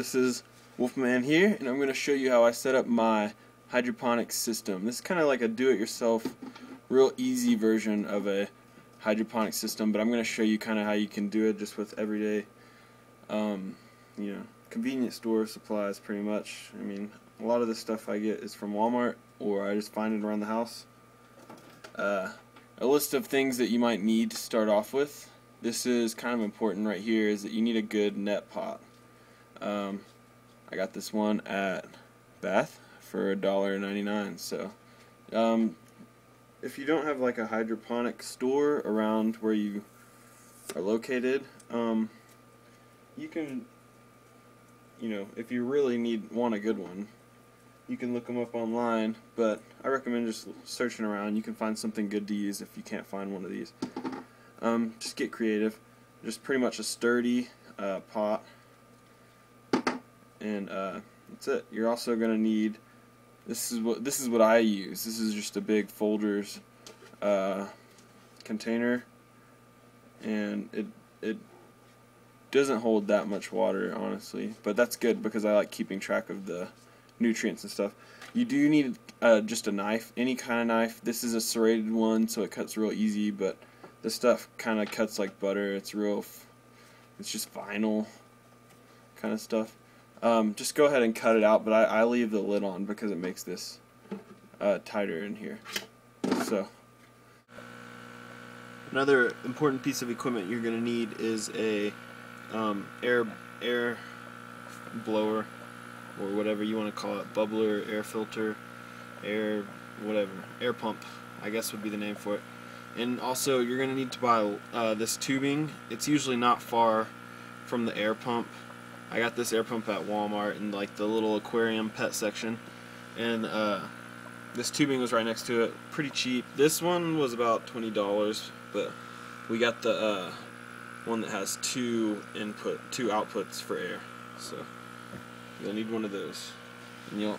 this is Wolfman here, and I'm going to show you how I set up my hydroponics system. This is kind of like a do-it-yourself, real easy version of a hydroponic system, but I'm going to show you kind of how you can do it just with everyday, convenience store supplies pretty much. I mean, a lot of the stuff I get is from Walmart, or I just find it around the house. A list of things that you might need to start off with. This is kind of important right here, is that you need a good net pot. I got this one at Bath for $1.99. So if you don't have like a hydroponic store around where you are located, you can, if you really want a good one, you can look them up online, but I recommend just searching around. You can find something good to use if you can't find one of these. Just get creative. Just pretty much a sturdy pot, and that's it. You're also going to need, this is what I use. This is just a big Folgers container, and it doesn't hold that much water, honestly, but that's good because I like keeping track of the nutrients and stuff. You do need just a knife, any kind of knife. This is a serrated one, so it cuts real easy, but this stuff kind of cuts like butter. It's just vinyl kind of stuff. Just go ahead and cut it out, but I leave the lid on because it makes this tighter in here. So another important piece of equipment you're going to need is a air blower, or whatever you want to call it, bubbler, air filter, air pump, I guess would be the name for it. And also you're going to need to buy this tubing. It's usually not far from the air pump. I got this air pump at Walmart in like the little aquarium pet section, and this tubing was right next to it. Pretty cheap. This one was about $20, but we got the one that has two outputs for air. So you'll need one of those. And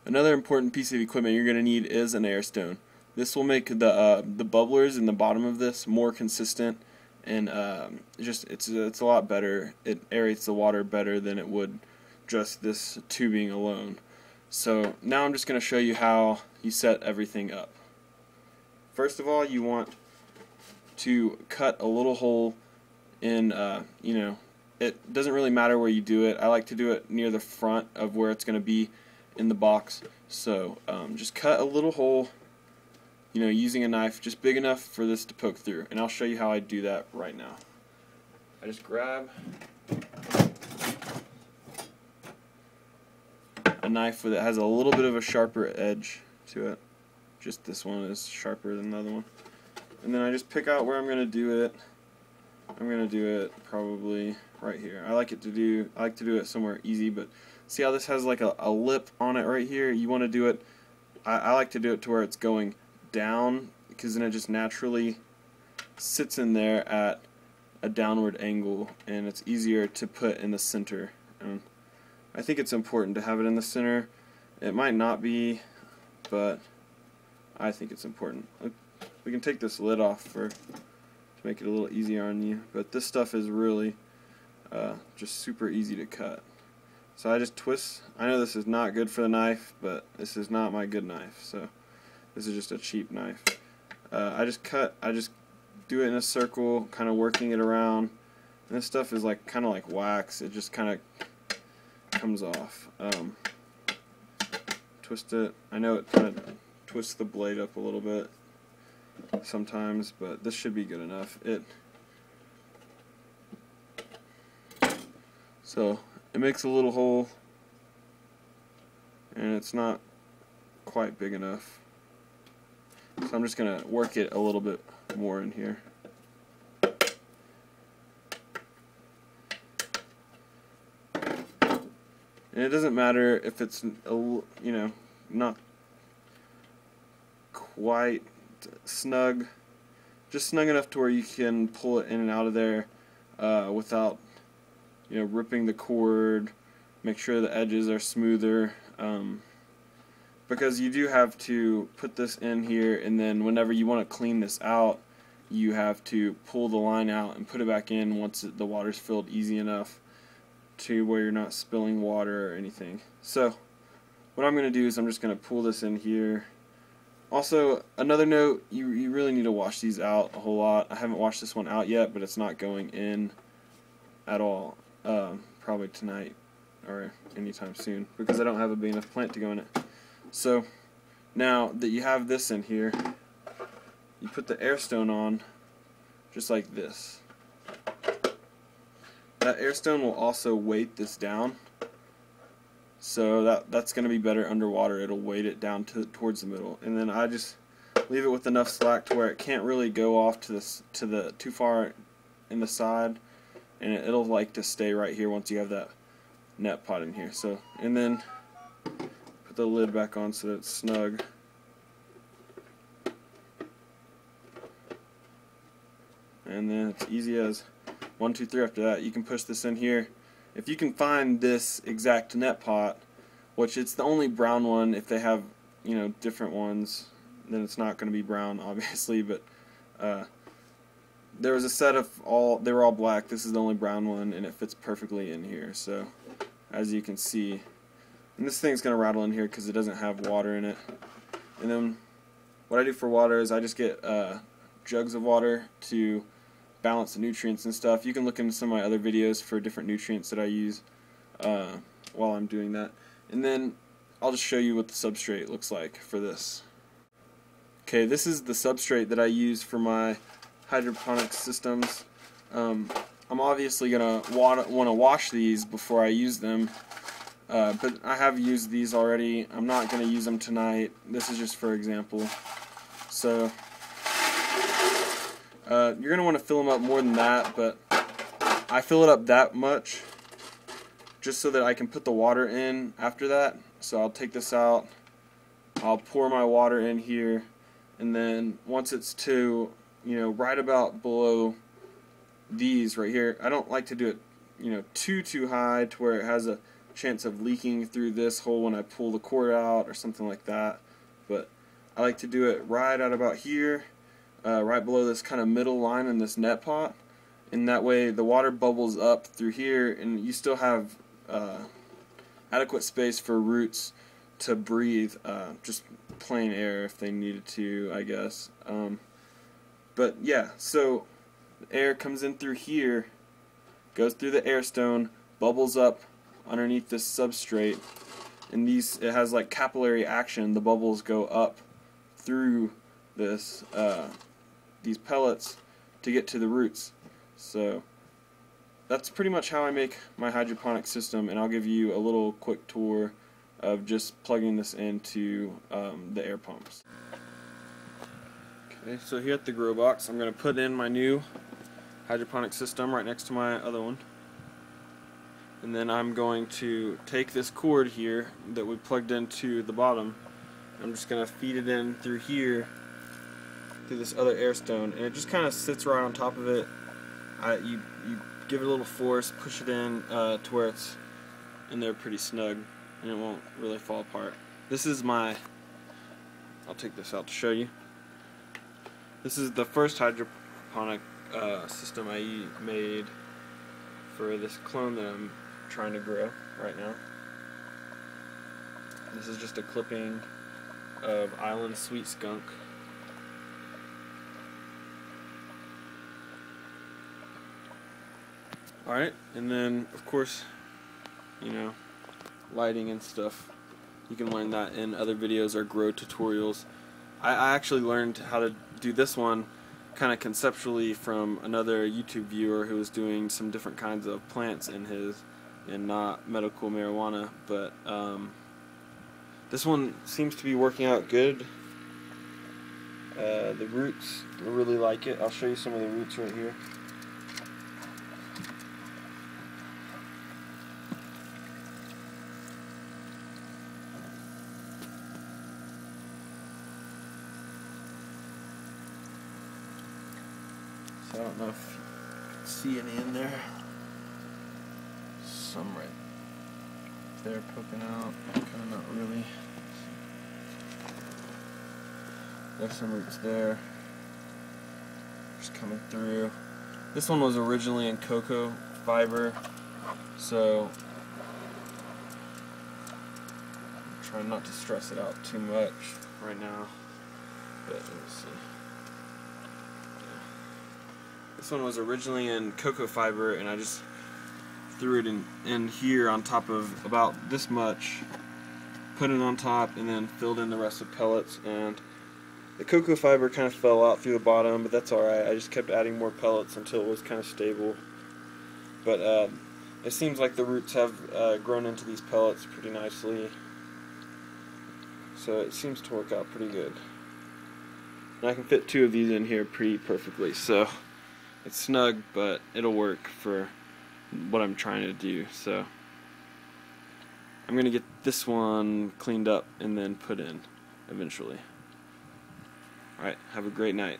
another important piece of equipment you're going to need is an air stone. This will make the bubblers in the bottom of this more consistent, and it's a lot better. It aerates the water better than it would just this tubing alone. So now I'm just going to show you how you set everything up. First of all, you want to cut a little hole in, it doesn't really matter where you do it. I like to do it near the front of where it's going to be in the box. So just cut a little hole, using a knife, just big enough for this to poke through. And I'll show you how I do that right now. I just grab a knife that has a little bit of a sharper edge to it. Just this one is sharper than the other one. And then I just pick out where I'm going to do it. I'm going to do it probably right here. I like to do it somewhere easy, but see how this has like a lip on it right here? You want to do it, I like to do it to where it's going down, because then it just naturally sits in there at a downward angle, and it's easier to put in the center. And I think it's important to have it in the center. It might not be, but I think it's important. We can take this lid off to make it a little easier on you, but this stuff is really just super easy to cut. So I just twist. I know this is not good for the knife, but this is not my good knife, so this is just a cheap knife. I just do it in a circle, kind of working it around, and this stuff is kind of like wax. It just kind of comes off. Twist it. I know it kind of twists the blade up a little bit sometimes, but this should be good enough. So it makes a little hole, and it's not quite big enough, so I'm just going to work it a little bit more in here. And it doesn't matter if it's not quite snug, just snug enough to where you can pull it in and out of there without ripping the cord. Make sure the edges are smoother, because you do have to put this in here, and then whenever you want to clean this out, you have to pull the line out and put it back in once the water's filled easy enough to where you're not spilling water or anything. So what I'm going to do is I'm just going to pull this in here. Also, another note, you really need to wash these out a whole lot. I haven't washed this one out yet, but it's not going in at all, probably tonight or anytime soon, because I don't have a big enough plant to go in it. So now that you have this in here, you put the air stone on just like this. That air stone will also weight this down, so that's going to be better underwater. It'll weight it down towards the middle, and then I just leave it with enough slack to where it can't really go off to the too far in the side, and it'll like to stay right here once you have that net pot in here. So, and then put the lid back on so that it's snug. And then it's easy as 1, 2, 3 after that. You can push this in here. If you can find this exact net pot, which it's the only brown one, if they have, you know, different ones, then it's not going to be brown, obviously, but there was a set of they were all black. This is the only brown one, and it fits perfectly in here. So, as you can see, and this thing's going to rattle in here because it doesn't have water in it. And then what I do for water is I just get jugs of water to balance the nutrients and stuff. You can look into some of my other videos for different nutrients that I use while I'm doing that. And then I'll just show you what the substrate looks like for this. Okay, this is the substrate that I use for my hydroponics systems. I'm obviously going to want to wash these before I use them, but I have used these already. I'm not going to use them tonight. This is just for example. So you're going to want to fill them up more than that, but I fill it up that much just so that I can put the water in after that. So I'll take this out, I'll pour my water in here, and then once it's to, you know, right about below these right here, I don't like to do it, you know, too high to where it has a chance of leaking through this hole when I pull the cord out or something like that, but I like to do it right at about here, right below this kind of middle line in this net pot, and that way the water bubbles up through here and you still have adequate space for roots to breathe, just plain air if they needed to, I guess. But yeah, so the air comes in through here, goes through the air stone, bubbles up underneath this substrate, and it has like capillary action. The bubbles go up through this these pellets to get to the roots. So that's pretty much how I make my hydroponic system, and I'll give you a little quick tour of just plugging this into the air pumps. Okay, so here at the grow box, I'm going to put in my new hydroponic system right next to my other one, and then I'm going to take this cord here that we plugged into the bottom. I'm just going to feed it in through here, through this other air stone, and it just kind of sits right on top of it. You give it a little force, push it in to where it's in there pretty snug, and it won't really fall apart. This is I'll take this out to show you. This is the first hydroponic system I made for this clone that I'm trying to grow right now. This is just a clipping of Island Sweet Skunk. Alright, and then of course, you know, lighting and stuff, you can learn that in other videos or grow tutorials. I actually learned how to do this one kind of conceptually from another YouTube viewer who was doing some different kinds of plants in his, and not medical marijuana, but this one seems to be working out good. The roots, I really like it. I'll show you some of the roots right here. I don't know if you can see any in there. Some right there poking out, kind of not really. There's some roots there. just coming through. This one was originally in cocoa fiber, so I'm trying not to stress it out too much right now. But let me see. Yeah. This one was originally in cocoa fiber, and I just threw it in here on top of about this much, put it on top, and then filled in the rest with pellets. And the cocoa fiber kind of fell out through the bottom, but that's alright. I just kept adding more pellets until it was kind of stable. But it seems like the roots have grown into these pellets pretty nicely, so it seems to work out pretty good. And I can fit 2 of these in here pretty perfectly, so it's snug, but it'll work for what I'm trying to do. So I'm going to get this one cleaned up and then put in eventually. Alright, have a great night.